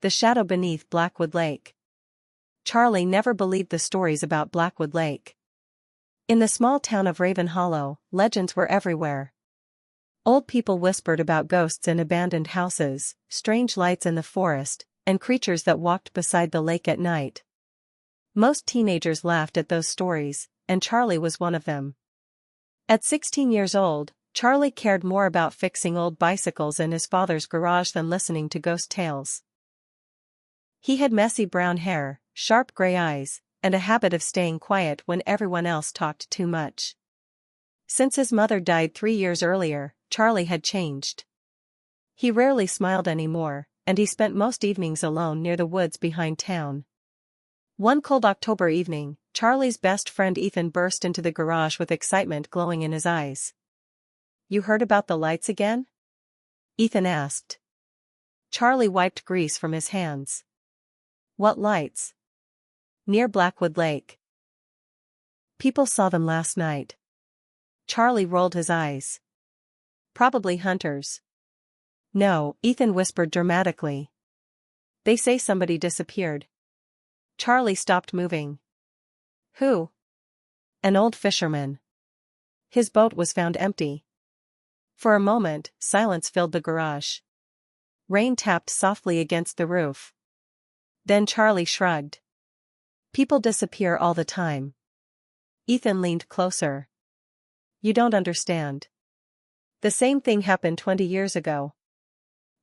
The shadow beneath Blackwood Lake. Charlie never believed the stories about Blackwood Lake. In the small town of Raven Hollow, legends were everywhere. Old people whispered about ghosts in abandoned houses, strange lights in the forest, and creatures that walked beside the lake at night. Most teenagers laughed at those stories, and Charlie was one of them. At 16 years old, Charlie cared more about fixing old bicycles in his father's garage than listening to ghost tales. He had messy brown hair, sharp gray eyes, and a habit of staying quiet when everyone else talked too much. Since his mother died 3 years earlier, Charlie had changed. He rarely smiled anymore, and he spent most evenings alone near the woods behind town. One cold October evening, Charlie's best friend Ethan burst into the garage with excitement glowing in his eyes. "You heard about the lights again?" Ethan asked. Charlie wiped grease from his hands. "What lights?" "Near Blackwood Lake. People saw them last night." Charlie rolled his eyes. "Probably hunters." "No," Ethan whispered dramatically. "They say somebody disappeared." Charlie stopped moving. "Who?" "An old fisherman. His boat was found empty." For a moment, silence filled the garage. Rain tapped softly against the roof. Then Charlie shrugged. "People disappear all the time." Ethan leaned closer. "You don't understand. The same thing happened 20 years ago."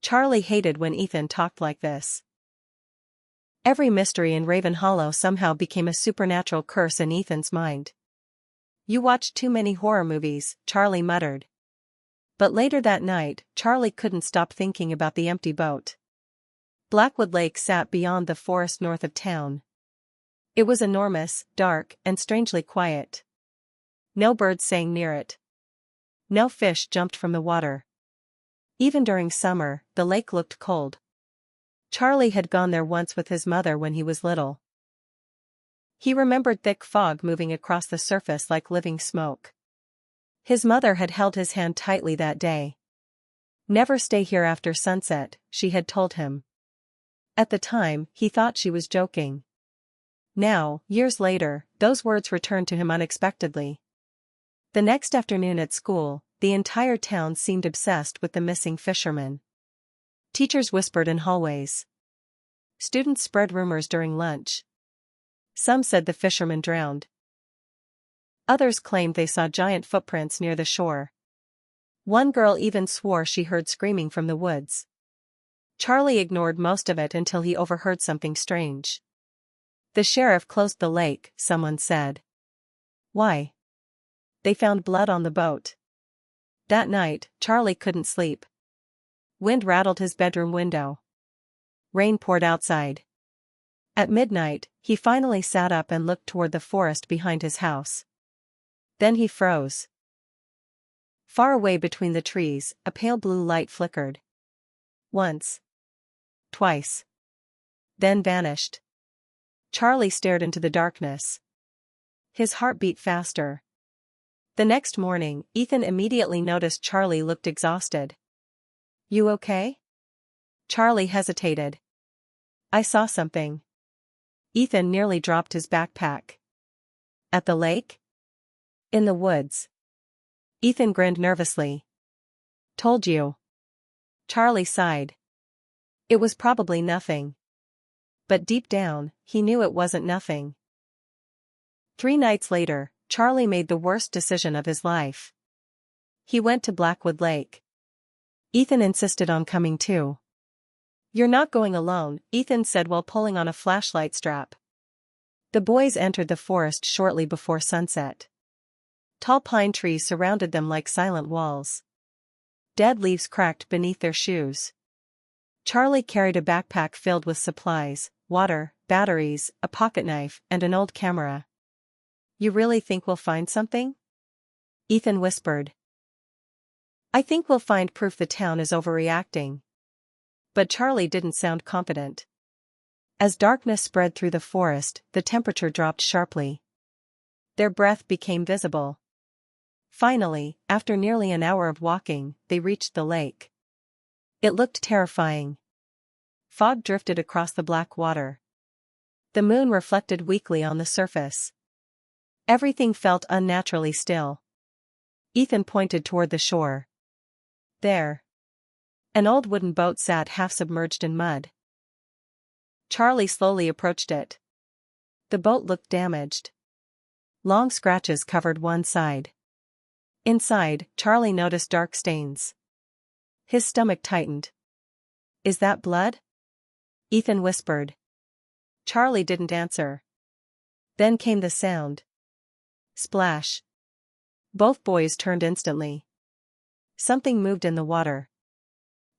Charlie hated when Ethan talked like this. Every mystery in Raven Hollow somehow became a supernatural curse in Ethan's mind. "You watch too many horror movies," Charlie muttered. But later that night, Charlie couldn't stop thinking about the empty boat. Blackwood Lake sat beyond the forest north of town. It was enormous, dark, and strangely quiet. No birds sang near it. No fish jumped from the water. Even during summer, the lake looked cold. Charlie had gone there once with his mother when he was little. He remembered thick fog moving across the surface like living smoke. His mother had held his hand tightly that day. "Never stay here after sunset," she had told him. At the time, he thought she was joking. Now, years later, those words returned to him unexpectedly. The next afternoon at school, the entire town seemed obsessed with the missing fisherman. Teachers whispered in hallways. Students spread rumors during lunch. Some said the fisherman drowned. Others claimed they saw giant footprints near the shore. One girl even swore she heard screaming from the woods. Charlie ignored most of it until he overheard something strange. "The sheriff closed the lake," someone said. "Why?" "They found blood on the boat." That night, Charlie couldn't sleep. Wind rattled his bedroom window. Rain poured outside. At midnight, he finally sat up and looked toward the forest behind his house. Then he froze. Far away between the trees, a pale blue light flickered. Once. Twice. Then vanished. Charlie stared into the darkness. His heart beat faster. The next morning, Ethan immediately noticed Charlie looked exhausted. "You okay?" Charlie hesitated. "I saw something." Ethan nearly dropped his backpack. "At the lake?" "In the woods." Ethan grinned nervously. "Told you." Charlie sighed. It was probably nothing. But deep down, he knew it wasn't nothing. 3 nights later, Charlie made the worst decision of his life. He went to Blackwood Lake. Ethan insisted on coming too. "You're not going alone," Ethan said while pulling on a flashlight strap. The boys entered the forest shortly before sunset. Tall pine trees surrounded them like silent walls. Dead leaves cracked beneath their shoes. Charlie carried a backpack filled with supplies, water, batteries, a pocketknife, and an old camera. "You really think we'll find something?" Ethan whispered. "I think we'll find proof the town is overreacting." But Charlie didn't sound confident. As darkness spread through the forest, the temperature dropped sharply. Their breath became visible. Finally, after nearly an hour of walking, they reached the lake. It looked terrifying. Fog drifted across the black water. The moon reflected weakly on the surface. Everything felt unnaturally still. Ethan pointed toward the shore. There. An old wooden boat sat half submerged in mud. Charlie slowly approached it. The boat looked damaged. Long scratches covered one side. Inside, Charlie noticed dark stains. His stomach tightened. Is that blood? Ethan whispered. Charlie didn't answer. Then came the sound. Splash. Both boys turned instantly. Something moved in the water.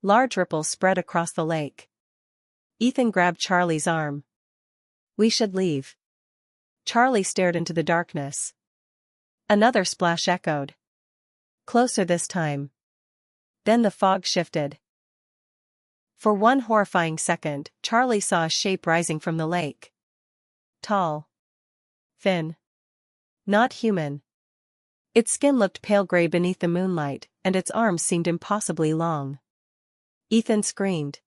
Large ripples spread across the lake. Ethan grabbed Charlie's arm. We should leave. Charlie stared into the darkness. Another splash echoed. Closer this time. Then the fog shifted. For one horrifying second, Charlie saw a shape rising from the lake. Tall. Thin. Not human. Its skin looked pale gray beneath the moonlight, and its arms seemed impossibly long. Ethan screamed.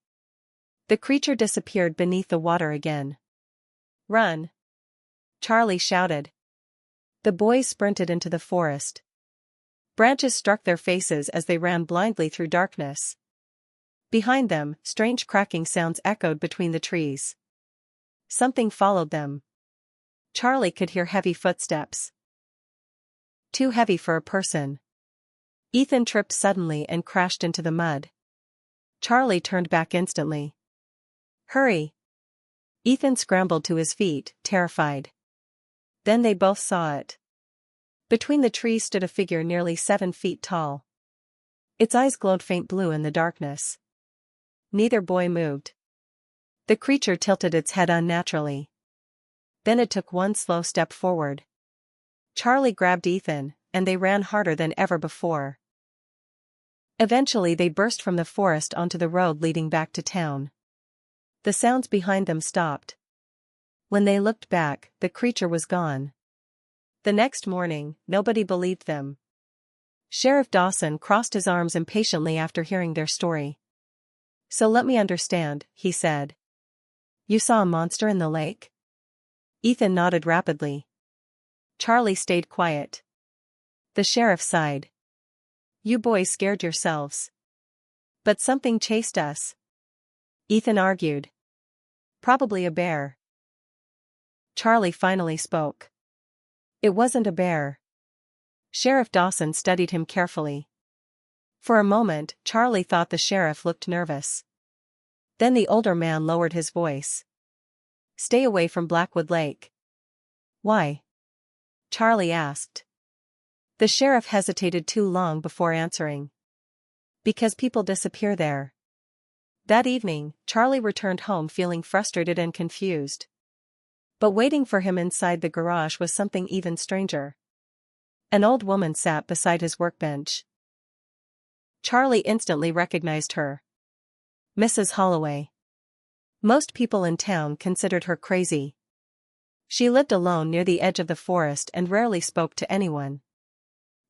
The creature disappeared beneath the water again. Run! Charlie shouted. The boys sprinted into the forest. Branches struck their faces as they ran blindly through darkness. Behind them, strange cracking sounds echoed between the trees. Something followed them. Charlie could hear heavy footsteps. Too heavy for a person. Ethan tripped suddenly and crashed into the mud. Charlie turned back instantly. Hurry! Ethan scrambled to his feet, terrified. Then they both saw it. Between the trees stood a figure nearly 7 feet tall. Its eyes glowed faint blue in the darkness. Neither boy moved. The creature tilted its head unnaturally. Then it took one slow step forward. Charlie grabbed Ethan, and they ran harder than ever before. Eventually they burst from the forest onto the road leading back to town. The sounds behind them stopped. When they looked back, the creature was gone. The next morning, nobody believed them. Sheriff Dawson crossed his arms impatiently after hearing their story. So let me understand, he said. You saw a monster in the lake? Ethan nodded rapidly. Charlie stayed quiet. The sheriff sighed. You boys scared yourselves. But something chased us. Ethan argued. Probably a bear. Charlie finally spoke. It wasn't a bear. Sheriff Dawson studied him carefully. For a moment, Charlie thought the sheriff looked nervous. Then the older man lowered his voice. Stay away from Blackwood Lake. Why? Charlie asked. The sheriff hesitated too long before answering. Because people disappear there. That evening, Charlie returned home feeling frustrated and confused. But waiting for him inside the garage was something even stranger. An old woman sat beside his workbench. Charlie instantly recognized her. Mrs. Holloway. Most people in town considered her crazy. She lived alone near the edge of the forest and rarely spoke to anyone.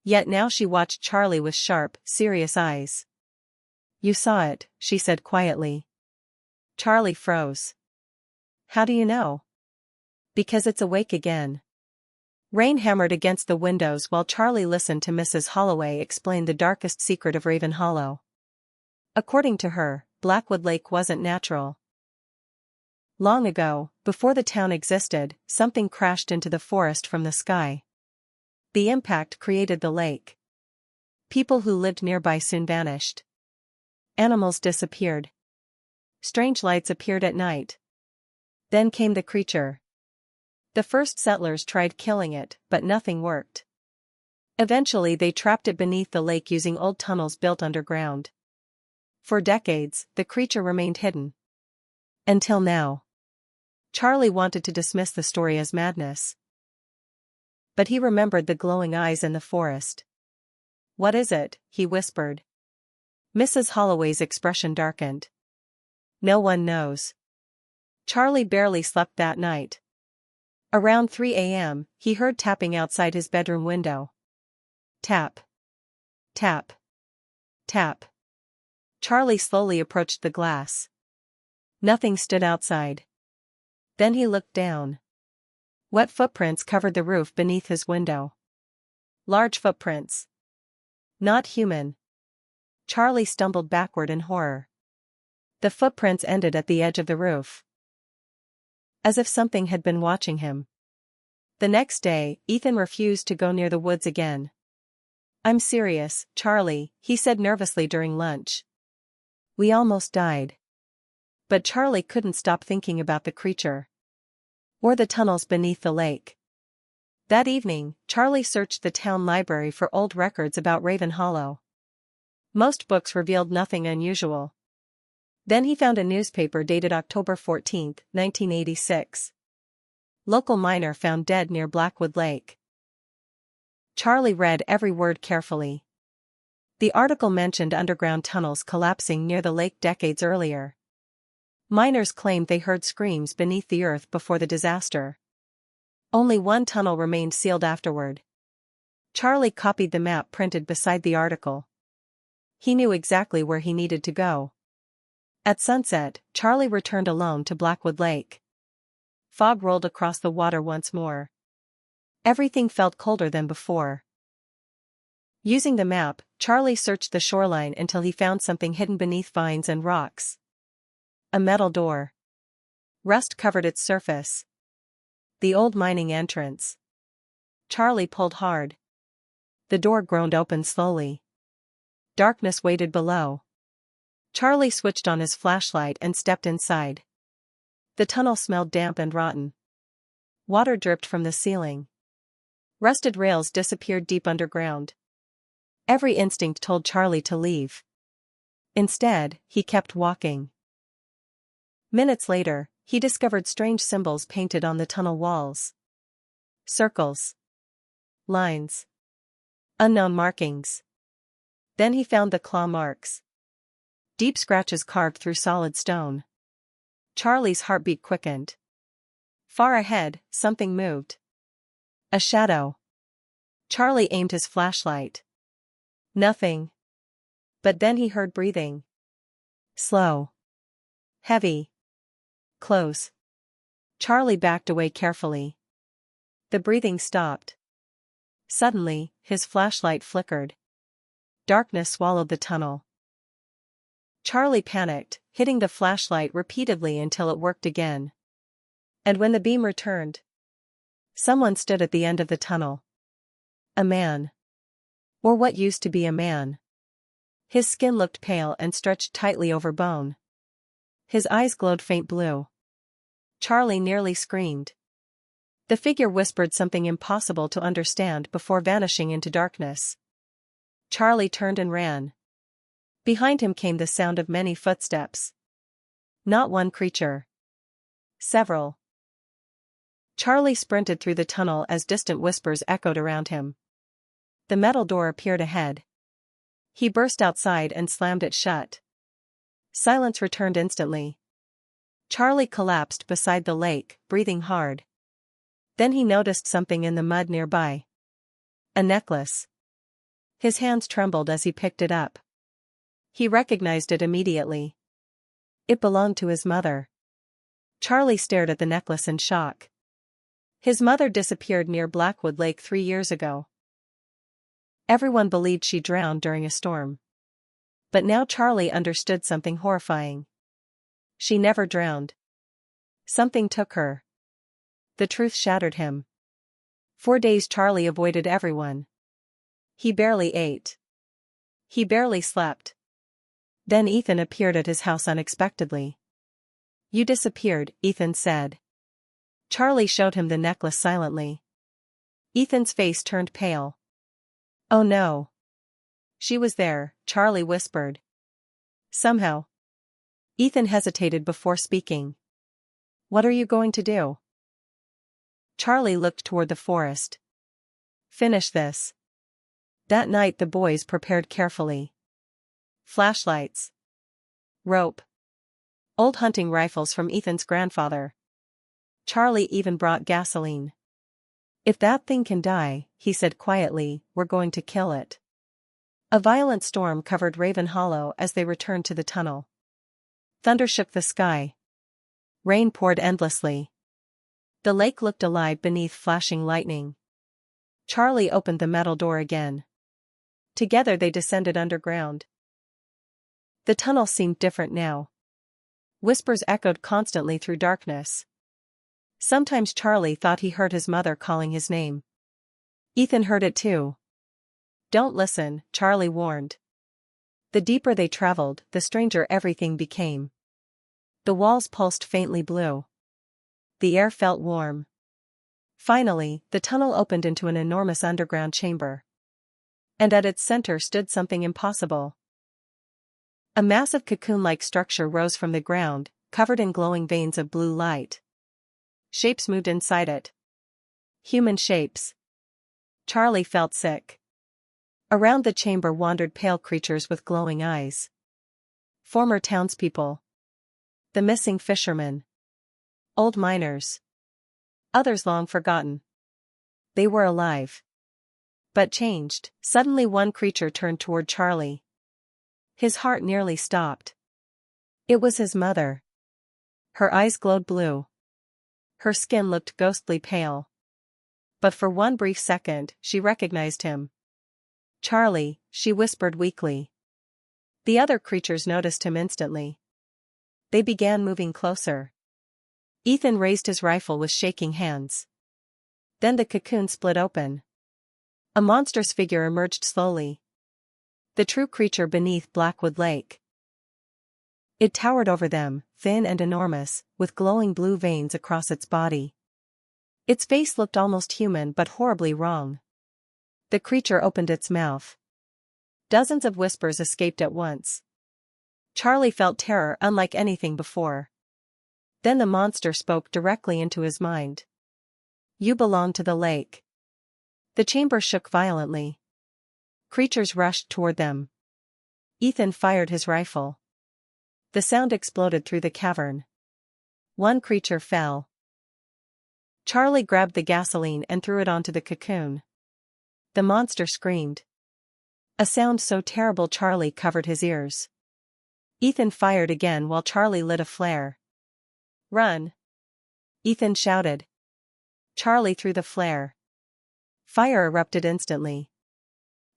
Yet now she watched Charlie with sharp, serious eyes. You saw it, she said quietly. Charlie froze. How do you know? Because it's awake again. Rain hammered against the windows while Charlie listened to Mrs. Holloway explain the darkest secret of Raven Hollow. According to her, Blackwood Lake wasn't natural. Long ago, before the town existed, something crashed into the forest from the sky. The impact created the lake. People who lived nearby soon vanished. Animals disappeared. Strange lights appeared at night. Then came the creature. The first settlers tried killing it, but nothing worked. Eventually they trapped it beneath the lake using old tunnels built underground. For decades, the creature remained hidden. Until now. Charlie wanted to dismiss the story as madness. But he remembered the glowing eyes in the forest. What is it? He whispered. Mrs. Holloway's expression darkened. No one knows. Charlie barely slept that night. Around 3 a.m., he heard tapping outside his bedroom window. Tap. Tap. Tap. Charlie slowly approached the glass. Nothing stood outside. Then he looked down. Wet footprints covered the roof beneath his window. Large footprints. Not human. Charlie stumbled backward in horror. The footprints ended at the edge of the roof. As if something had been watching him. The next day, Ethan refused to go near the woods again. "I'm serious, Charlie," he said nervously during lunch. "We almost died." But Charlie couldn't stop thinking about the creature. Or the tunnels beneath the lake. That evening, Charlie searched the town library for old records about Raven Hollow. Most books revealed nothing unusual. Then he found a newspaper dated October 14, 1986. Local miner found dead near Blackwood Lake. Charlie read every word carefully. The article mentioned underground tunnels collapsing near the lake decades earlier. Miners claimed they heard screams beneath the earth before the disaster. Only one tunnel remained sealed afterward. Charlie copied the map printed beside the article. He knew exactly where he needed to go. At sunset, Charlie returned alone to Blackwood Lake. Fog rolled across the water once more. Everything felt colder than before. Using the map, Charlie searched the shoreline until he found something hidden beneath vines and rocks. A metal door. Rust covered its surface. The old mining entrance. Charlie pulled hard. The door groaned open slowly. Darkness waited below. Charlie switched on his flashlight and stepped inside. The tunnel smelled damp and rotten. Water dripped from the ceiling. Rusted rails disappeared deep underground. Every instinct told Charlie to leave. Instead, he kept walking. Minutes later, he discovered strange symbols painted on the tunnel walls. Circles. Lines. Unknown markings. Then he found the claw marks. Deep scratches carved through solid stone. Charlie's heartbeat quickened. Far ahead, something moved. A shadow. Charlie aimed his flashlight. Nothing. But then he heard breathing. Slow. Heavy. Close. Charlie backed away carefully. The breathing stopped. Suddenly, his flashlight flickered. Darkness swallowed the tunnel. Charlie panicked, hitting the flashlight repeatedly until it worked again. And when the beam returned, someone stood at the end of the tunnel. A man. Or what used to be a man. His skin looked pale and stretched tightly over bone. His eyes glowed faint blue. Charlie nearly screamed. The figure whispered something impossible to understand before vanishing into darkness. Charlie turned and ran. Behind him came the sound of many footsteps. Not one creature. Several. Charlie sprinted through the tunnel as distant whispers echoed around him. The metal door appeared ahead. He burst outside and slammed it shut. Silence returned instantly. Charlie collapsed beside the lake, breathing hard. Then he noticed something in the mud nearby. A necklace. His hands trembled as he picked it up. He recognized it immediately. It belonged to his mother. Charlie stared at the necklace in shock. His mother disappeared near Blackwood Lake 3 years ago. Everyone believed she drowned during a storm. But now Charlie understood something horrifying. She never drowned. Something took her. The truth shattered him. For days Charlie avoided everyone. He barely ate. He barely slept. Then Ethan appeared at his house unexpectedly. "You disappeared," Ethan said. Charlie showed him the necklace silently. Ethan's face turned pale. "Oh no." "She was there," Charlie whispered. "Somehow." Ethan hesitated before speaking. "What are you going to do?" Charlie looked toward the forest. "Finish this." That night the boys prepared carefully. Flashlights. Rope. Old hunting rifles from Ethan's grandfather. Charlie even brought gasoline. "If that thing can die," he said quietly, "we're going to kill it." A violent storm covered Raven Hollow as they returned to the tunnel. Thunder shook the sky. Rain poured endlessly. The lake looked alive beneath flashing lightning. Charlie opened the metal door again. Together they descended underground. The tunnel seemed different now. Whispers echoed constantly through darkness. Sometimes Charlie thought he heard his mother calling his name. Ethan heard it too. "Don't listen," Charlie warned. The deeper they traveled, the stranger everything became. The walls pulsed faintly blue. The air felt warm. Finally, the tunnel opened into an enormous underground chamber. And at its center stood something impossible. A massive cocoon-like structure rose from the ground, covered in glowing veins of blue light. Shapes moved inside it. Human shapes. Charlie felt sick. Around the chamber wandered pale creatures with glowing eyes. Former townspeople. The missing fishermen. Old miners. Others long forgotten. They were alive. But changed. Suddenly one creature turned toward Charlie. His heart nearly stopped. It was his mother. Her eyes glowed blue. Her skin looked ghostly pale. But for one brief second, she recognized him. "Charlie," she whispered weakly. The other creatures noticed him instantly. They began moving closer. Ethan raised his rifle with shaking hands. Then the cocoon split open. A monstrous figure emerged slowly. The true creature beneath Blackwood Lake. It towered over them, thin and enormous, with glowing blue veins across its body. Its face looked almost human but horribly wrong. The creature opened its mouth. Dozens of whispers escaped at once. Charlie felt terror unlike anything before. Then the monster spoke directly into his mind. "You belong to the lake." The chamber shook violently. Creatures rushed toward them. Ethan fired his rifle. The sound exploded through the cavern. One creature fell. Charlie grabbed the gasoline and threw it onto the cocoon. The monster screamed. A sound so terrible Charlie covered his ears. Ethan fired again while Charlie lit a flare. "Run!" Ethan shouted. Charlie threw the flare. Fire erupted instantly.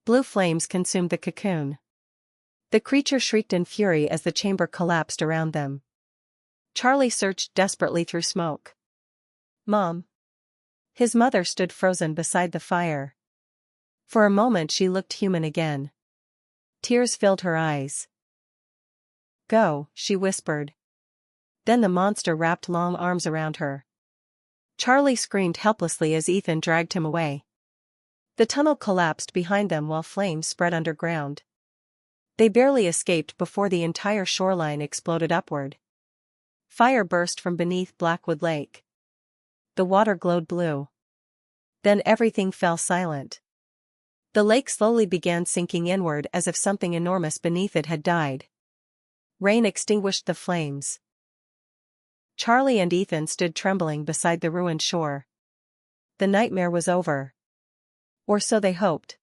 Blue flames consumed the cocoon. The creature shrieked in fury as the chamber collapsed around them. Charlie searched desperately through smoke. "Mom." His mother stood frozen beside the fire. For a moment she looked human again. Tears filled her eyes. "Go," she whispered. Then the monster wrapped long arms around her. Charlie screamed helplessly as Ethan dragged him away. The tunnel collapsed behind them while flames spread underground. They barely escaped before the entire shoreline exploded upward. Fire burst from beneath Blackwood Lake. The water glowed blue. Then everything fell silent. The lake slowly began sinking inward as if something enormous beneath it had died. Rain extinguished the flames. Charlie and Ethan stood trembling beside the ruined shore. The nightmare was over. Or so they hoped.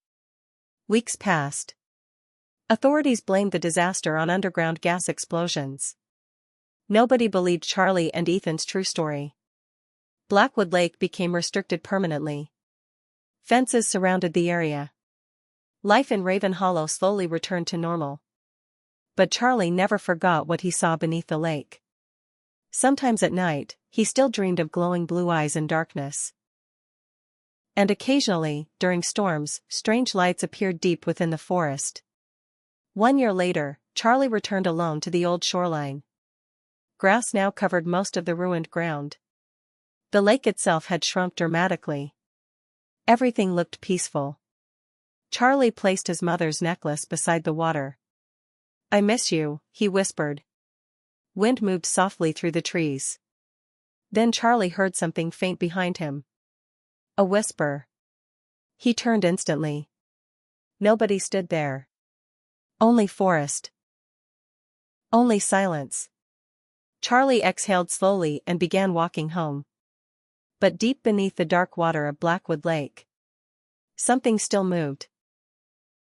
Weeks passed. Authorities blamed the disaster on underground gas explosions. Nobody believed Charlie and Ethan's true story. Blackwood Lake became restricted permanently. Fences surrounded the area. Life in Raven Hollow slowly returned to normal. But Charlie never forgot what he saw beneath the lake. Sometimes at night, he still dreamed of glowing blue eyes in darkness. And occasionally, during storms, strange lights appeared deep within the forest. 1 year later, Charlie returned alone to the old shoreline. Grass now covered most of the ruined ground. The lake itself had shrunk dramatically. Everything looked peaceful. Charlie placed his mother's necklace beside the water. "I miss you," he whispered. Wind moved softly through the trees. Then Charlie heard something faint behind him. A whisper. He turned instantly. Nobody stood there. Only forest. Only silence. Charlie exhaled slowly and began walking home. But deep beneath the dark water of Blackwood Lake, something still moved.